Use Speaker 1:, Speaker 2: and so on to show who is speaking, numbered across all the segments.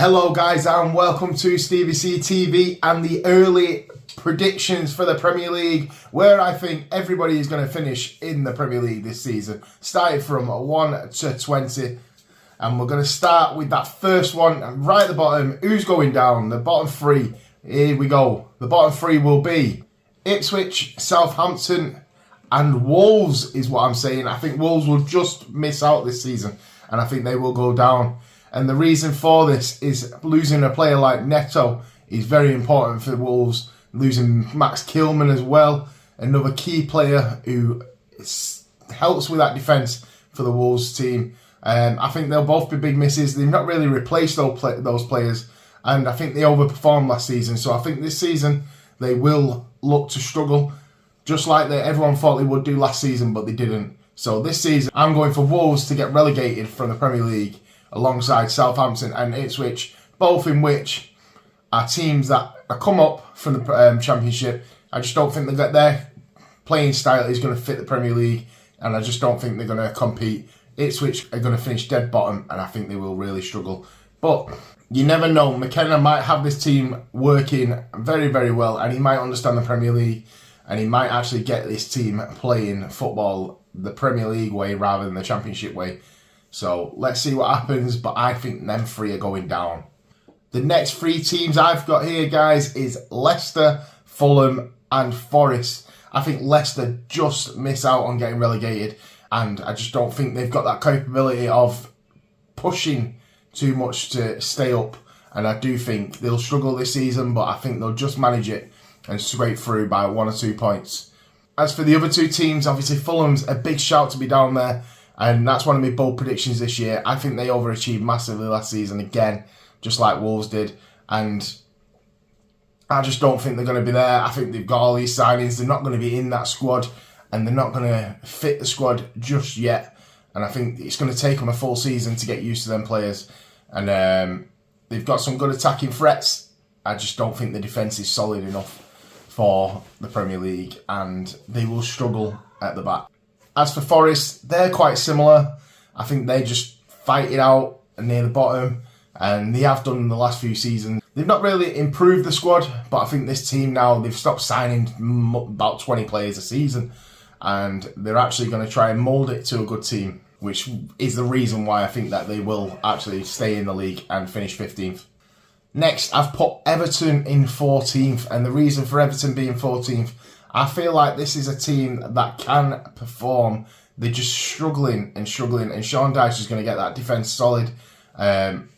Speaker 1: Hello guys and welcome to Stevie TV and the early predictions for the Premier League, where I think everybody is going to finish in the Premier League this season, starting from 1 to 20. And we're going to start with that first one right at the bottom. Who's going down? The bottom three. Here we go. The bottom three will be Ipswich, Southampton and Wolves is what I'm saying. I think Wolves will just miss out this season and I think they will go down. And the reason for this is losing a player like Neto is very important for Wolves. Losing Max Kilman as well, another key player who helps with that defence for the Wolves team. I think they'll both be big misses. They've not really replaced those players, and I think they overperformed last season. So I think this season they will look to struggle, just like everyone thought they would do last season, but they didn't. So this season I'm going for Wolves to get relegated from the Premier League, alongside Southampton and Ipswich, both in which are teams that are come up from the Championship. I just don't think that their playing style is going to fit the Premier League, and I just don't think they're going to compete. Ipswich are going to finish dead bottom, and I think they will really struggle. But you never know. McKenna might have this team working very, very well, and he might understand the Premier League, and he might actually get this team playing football the Premier League way rather than the Championship way. So let's see what happens, but I think them three are going down. The next three teams I've got here, guys, is Leicester, Fulham and Forest. I think Leicester just miss out on getting relegated, and I just don't think they've got that capability of pushing too much to stay up. And I do think they'll struggle this season, but I think they'll just manage it and scrape through by 1 or 2 points. As for the other two teams, obviously Fulham's a big shout to be down there. And that's one of my bold predictions this year. I think they overachieved massively last season again, just like Wolves did. And I just don't think they're going to be there. I think they've got all these signings. They're not going to be in that squad. And they're not going to fit the squad just yet. And I think it's going to take them a full season to get used to them players. And they've got some good attacking threats. I just don't think the defence is solid enough for the Premier League. And they will struggle at the back. As for Forest, they're quite similar. I think they just fight it out near the bottom, and they have done in the last few seasons. They've not really improved the squad, but I think this team now, they've stopped signing about 20 players a season, and they're actually going to try and mould it to a good team, which is the reason why I think that they will actually stay in the league and finish 15th. Next, I've put Everton in 14th, and the reason for Everton being 14th, I feel like this is a team that can perform. They're just struggling, and Sean Dyche is going to get that defence solid.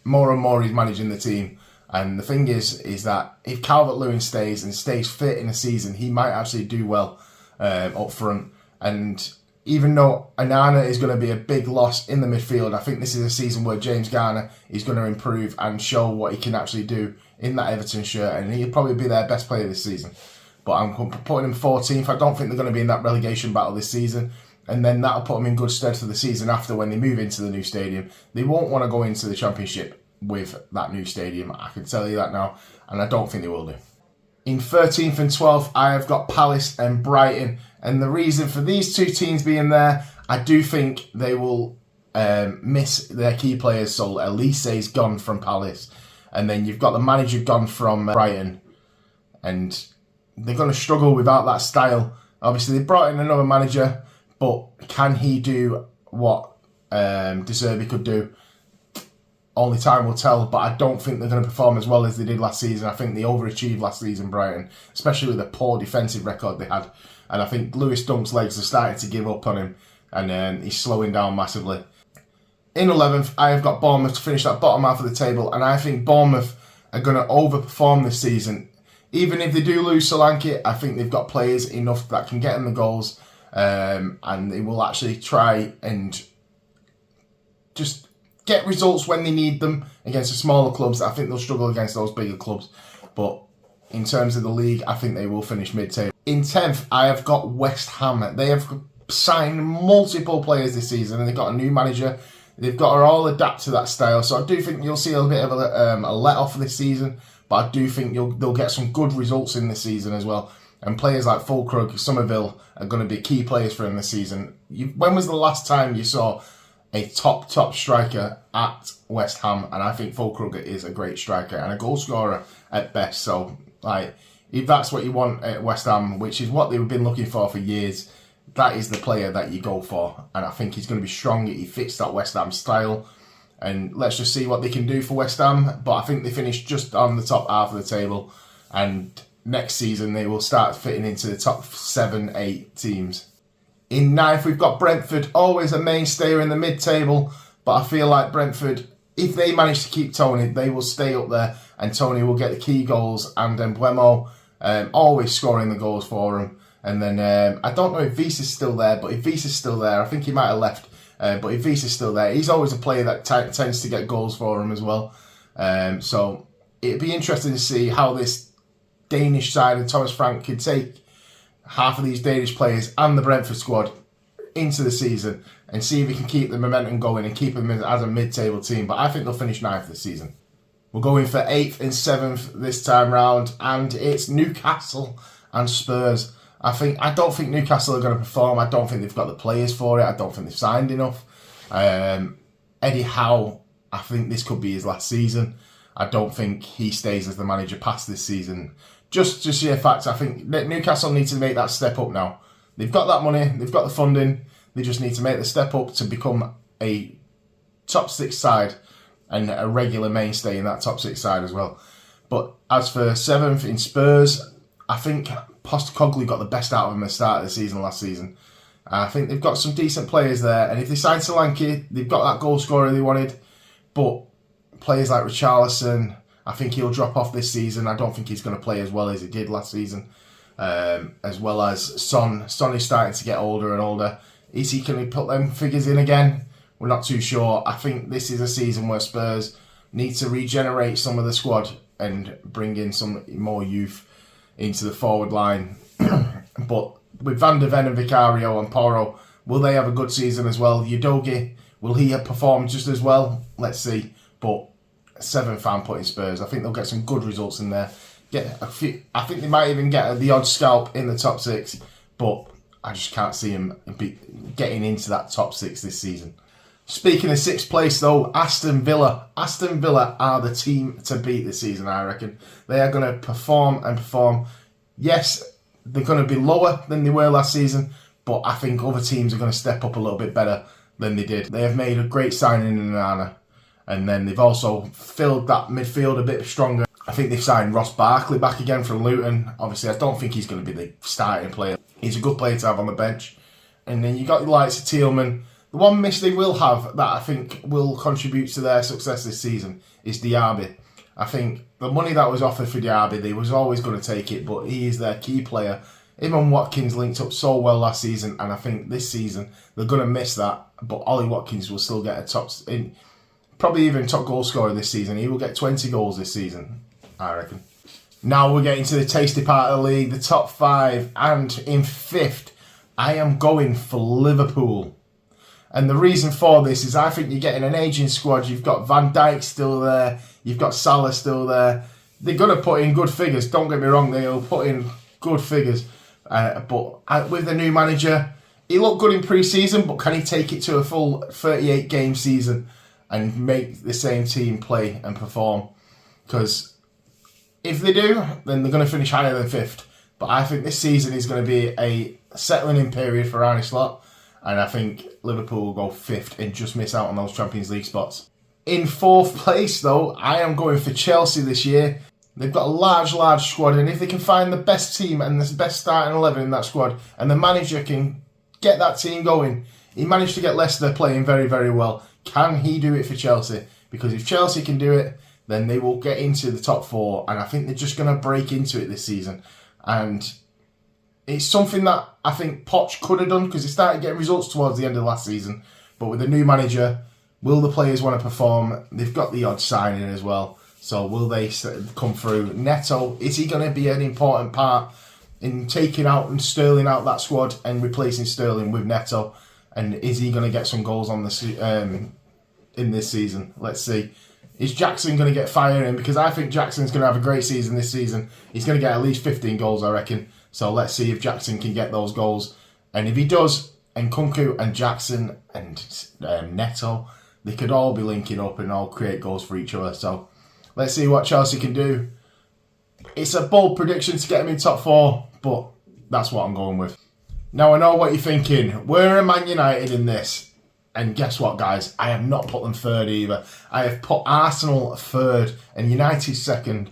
Speaker 1: More and more he's managing the team. And the thing is that if Calvert-Lewin stays and stays fit in a season, he might actually do well up front. And even though Anana is going to be a big loss in the midfield, I think this is a season where James Garner is going to improve and show what he can actually do in that Everton shirt. And he'll probably be their best player this season. But I'm putting him 14th. I don't think they're going to be in that relegation battle this season. And then that'll put them in good stead for the season after when they move into the new stadium. They won't want to go into the Championship with that new stadium. I can tell you that now. And I don't think they will do. In 13th and 12th, I have got Palace and Brighton. And the reason for these two teams being there, I do think they will miss their key players. So Elise's gone from Palace. And then you've got the manager gone from Brighton. And they're going to struggle without that style. Obviously, they brought in another manager, but can he do what De Zerbi could do? Only time will tell, but I don't think they're going to perform as well as they did last season. I think they overachieved last season, Brighton, especially with the poor defensive record they had. And I think Lewis Dunk's legs are starting to give up on him, and he's slowing down massively. In 11th, I have got Bournemouth to finish that bottom half of the table, and I think Bournemouth are going to overperform this season. Even if they do lose Solanke, I think they've got players enough that can get them the goals, and they will actually try and just get results when they need them against the smaller clubs. I think they'll struggle against those bigger clubs, but in terms of the league, I think they will finish mid-table. In 10th, I have got West Ham. They have signed multiple players this season, and they've got a new manager. They've got to all adapt to that style, so I do think you'll see a bit of a let-off this season. But I do think they'll get some good results in this season as well. And players like Fulkrug, Somerville are going to be key players for them this season. When was the last time you saw a top striker at West Ham, and I think Fulkrug is a great striker and a goal scorer at best. So, like, if that's what you want at West Ham, which is what they've been looking for years, that is the player that you go for. And I think he's going to be strong. He fits that West Ham style. And let's just see what they can do for West Ham. But I think they finished just on the top half of the table. And next season, they will start fitting into the top 7, 8 teams. In ninth, we've got Brentford, always a mainstay in the mid-table. But I feel like Brentford, if they manage to keep Tony, they will stay up there. And Tony will get the key goals. And Mbeumo always scoring the goals for him. And then, I don't know if Visa's still there, but if Visa's still there, I think he might have left. But if Visa's still there, he's always a player that tends to get goals for him as well. So it'd be interesting to see how this Danish side and Thomas Frank could take half of these Danish players and the Brentford squad into the season and see if he can keep the momentum going and keep them as a mid-table team. But I think they'll finish 9th this season. We're going for 8th and 7th this time round, and it's Newcastle and Spurs. I don't think Newcastle are going to perform. I don't think they've got the players for it. I don't think they've signed enough. Eddie Howe, I think this could be his last season. I don't think he stays as the manager past this season. Just to sheer fact, I think Newcastle need to make that step up now. They've got that money. They've got the funding. They just need to make the step up to become a top 6 side and a regular mainstay in that top 6 side as well. But as for 7th in Spurs, I think Postecoglou got the best out of them at the start of the season last season. I think they've got some decent players there, and if they sign Solanke, they've got that goal scorer they wanted. But players like Richarlison, I think he'll drop off this season. I don't think he's going to play as well as he did last season. As well as Son. Son is starting to get older and older. Is he going to put them figures in again? We're not too sure. I think this is a season where Spurs need to regenerate some of the squad and bring in some more youth into the forward line. But with Van der Ven and Vicario and Porro, will they have a good season as well? Udogie, will he have performed just as well? Let's see. But 7th I'm putting Spurs. I think they'll get some good results in there. I think they might even get the odd scalp in the top 6, but I just can't see them getting into that top 6 this season. Speaking of 6th place though, Aston Villa. Aston Villa are the team to beat this season, I reckon. They are going to perform and perform. Yes, they're going to be lower than they were last season, but I think other teams are going to step up a little bit better than they did. They have made a great signing in Nana, and then they've also filled that midfield a bit stronger. I think they've signed Ross Barkley back again from Luton. Obviously, I don't think he's going to be the starting player. He's a good player to have on the bench. And then you got the likes of Tielemans. The one miss they will have that I think will contribute to their success this season is Diaby. I think the money that was offered for Diaby, they was always going to take it, but he is their key player. Him and Watkins linked up so well last season, and I think this season they're going to miss that. But Ollie Watkins will still get probably even top goal scorer this season. He will get 20 goals this season, I reckon. Now we're getting to the tasty part of the league, the top 5, and in 5th, I am going for Liverpool. And the reason for this is I think you're getting an ageing squad. You've got Van Dijk still there. You've got Salah still there. They're going to put in good figures. Don't get me wrong. They'll put in good figures. But with the new manager, he looked good in pre-season, but can he take it to a full 38-game season and make the same team play and perform? Because if they do, then they're going to finish higher than 5th. But I think this season is going to be a settling-in period for Arne Slot. And I think Liverpool will go 5th and just miss out on those Champions League spots. In 4th place, though, I am going for Chelsea this year. They've got a large squad, and if they can find the best team and the best starting 11 in that squad, and the manager can get that team going, he managed to get Leicester playing very, very well. Can he do it for Chelsea? Because if Chelsea can do it, then they will get into the top 4, and I think they're just going to break into it this season. And it's something that I think Poch could have done because he started getting results towards the end of last season. But with the new manager, will the players want to perform? They've got the odd signing as well. So will they come through? Neto, is he going to be an important part in taking out and Sterling out that squad and replacing Sterling with Neto? And is he going to get some goals on the in this season? Let's see. Is Jackson going to get fired in? Because I think Jackson's going to have a great season this season. He's going to get at least 15 goals, I reckon. So let's see if Jackson can get those goals. And if he does, Nkunku and Jackson and Neto, they could all be linking up and all create goals for each other. So let's see what Chelsea can do. It's a bold prediction to get them in top 4, but that's what I'm going with. Now, I know what you're thinking. Where are Man United in this? And guess what, guys? I have not put them third either. I have put Arsenal third and United second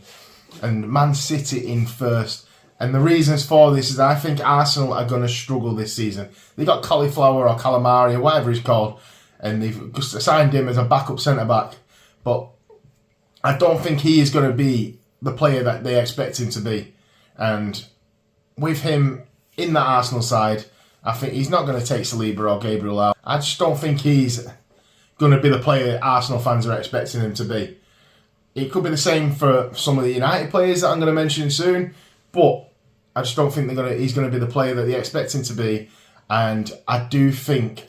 Speaker 1: and Man City in first. And the reasons for this is I think Arsenal are going to struggle this season. They got Cauliflower or Calamari or whatever he's called, and they've just assigned him as a backup centre-back. But I don't think he is going to be the player that they expect him to be. And with him in the Arsenal side, I think he's not going to take Saliba or Gabriel out. I just don't think he's going to be the player Arsenal fans are expecting him to be. It could be the same for some of the United players that I'm going to mention soon, but I just don't think he's going to be the player that they expect him to be. And I do think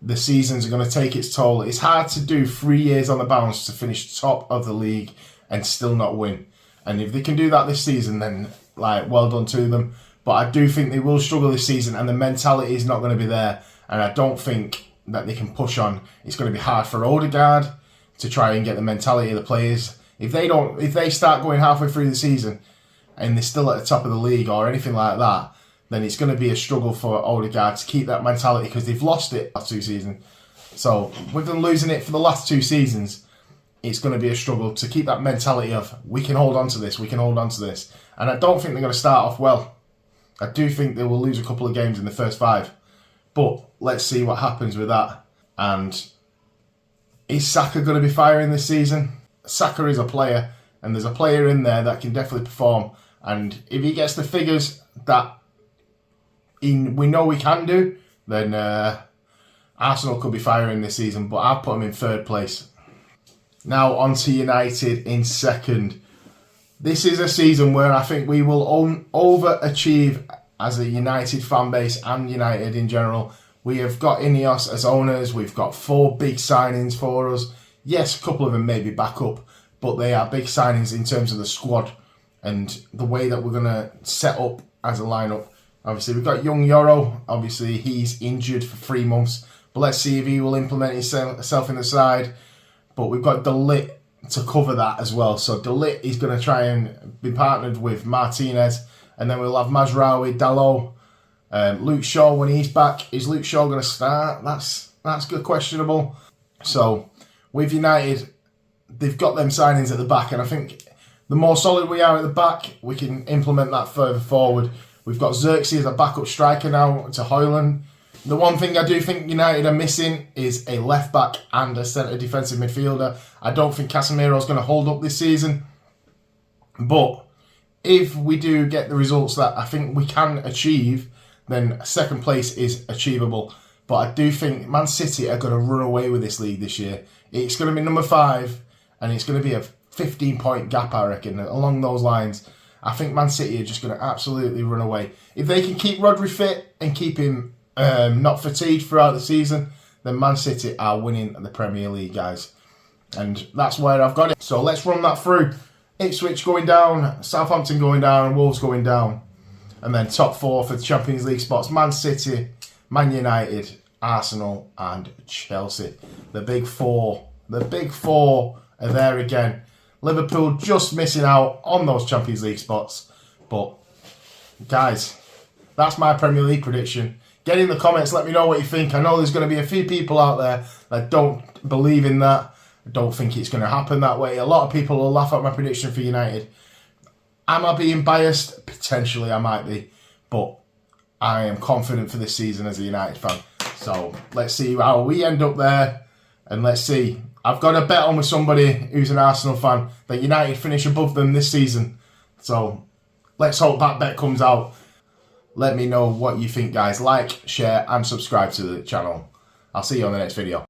Speaker 1: the seasons are going to take its toll. It's hard to do 3 years on the bounce to finish top of the league and still not win. And if they can do that this season, then well done to them. But I do think they will struggle this season, and the mentality is not going to be there. And I don't think that they can push on. It's going to be hard for Odegaard to try and get the mentality of the players. If they start going halfway through the season and they're still at the top of the league or anything like that, then it's going to be a struggle for Odegaard to keep that mentality, because they've lost it last 2 seasons. So with them losing it for the last 2 seasons, it's going to be a struggle to keep that mentality of, we can hold on to this, we can hold on to this. And I don't think they're going to start off well. I do think they will lose a couple of games in the first 5. But let's see what happens with that. And is Saka going to be firing this season? Saka is a player, and there's a player in there that can definitely perform. And if he gets the figures that we know he can do, then Arsenal could be firing this season. But I've put him in 3rd place. Now on to United in 2nd. This is a season where I think we will overachieve as a United fan base and United in general. We have got Ineos as owners. We've got 4 big signings for us. Yes, a couple of them may be backup, but they are big signings in terms of the squad and the way that we're going to set up as a lineup. Obviously, we've got young Yoro. Obviously, he's injured for 3 months, but let's see if he will implement himself in the side. But we've got De Ligt to cover that as well. So De Ligt is going to try and be partnered with Martinez, and then we'll have Mazraoui, Dalot, Luke Shaw when he's back. Is Luke Shaw going to start? That's good, questionable. So with United, they've got them signings at the back, and I think the more solid we are at the back, we can implement that further forward. We've got Xerxes as a backup striker now to Højlund. The one thing I do think United are missing is a left back and a centre defensive midfielder. I don't think Casemiro's going to hold up this season. But if we do get the results that I think we can achieve, then 2nd place is achievable. But I do think Man City are going to run away with this league this year. It's going to be number 5, and it's going to be a 15-point gap, I reckon, along those lines. I think Man City are just going to absolutely run away. If they can keep Rodri fit and keep him not fatigued throughout the season, then Man City are winning the Premier League, guys. And that's where I've got it. So let's run that through. Ipswich going down, Southampton going down, and Wolves going down. And then top 4 for the Champions League spots: Man City, Man United, Arsenal and Chelsea. The big 4. The big 4 are there again. Liverpool just missing out on those Champions League spots. But, guys, that's my Premier League prediction. Get in the comments, let me know what you think. I know there's going to be a few people out there that don't believe in that. I don't think it's going to happen that way. A lot of people will laugh at my prediction for United. Am I being biased? Potentially I might be. But I am confident for this season as a United fan. So let's see how we end up there. And let's see. I've got a bet on with somebody who's an Arsenal fan that United finish above them this season. So let's hope that bet comes out. Let me know what you think, guys. Like, share and subscribe to the channel. I'll see you on the next video.